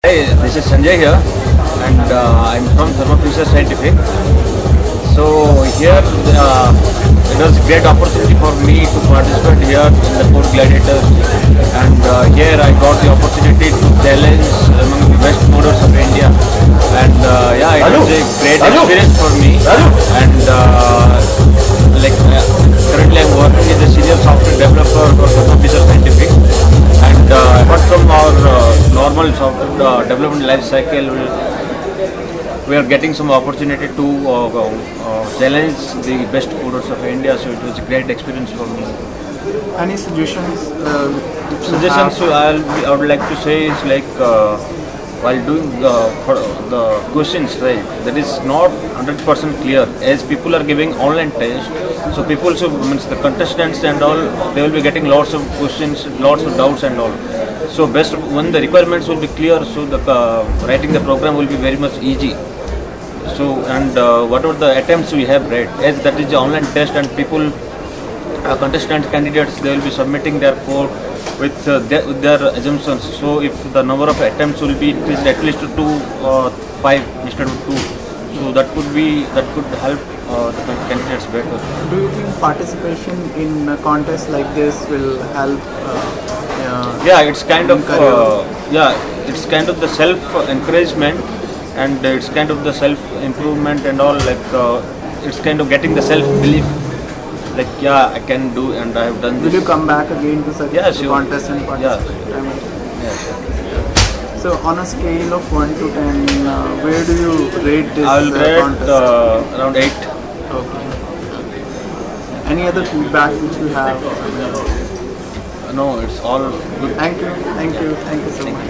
Hi, this is Sanjay here, and I'm from Thermo Fisher Scientific. So here it was a great opportunity for me to participate here in the Code Gladiators, and here I got the opportunity to challenge among the best coders of India, and yeah, it was a great experience for me. And currently I'm working as a senior software developer for Thermo Fisher Scientific, and apart from our normal software development life cycle, we are getting some opportunity to challenge the best coders of India. So it was a great experience for me. Any suggestions? Suggestions I would like to say is like while doing the questions, right, that is not 100% clear, as people are giving online test. So people, so means the contestants and all, they will be getting lots of questions, lots of doubts and all. So best when the requirements will be clear, so the writing the program will be very much easy. So and whatever the attempts we have read, as that is the online test, and people, contestant candidates, they will be submitting their code with their assumptions. So if the number of attempts will be increased at least to 2 or 5 instead of 2, so that could help the candidates better. Do you think participation in a contest like this will help? Yeah, it's kind of it's kind of the self encouragement, and it's kind of the self improvement and all. Like it's kind of getting the self belief. Like, yeah, I can do, and I have done this. Will you come back again to such contest and participate? Yeah. So on a scale of 1 to 10, where do you rate this I will rate contest? around 8. Okay. Any other feedback which you have? No, it's all good. Thank you so much.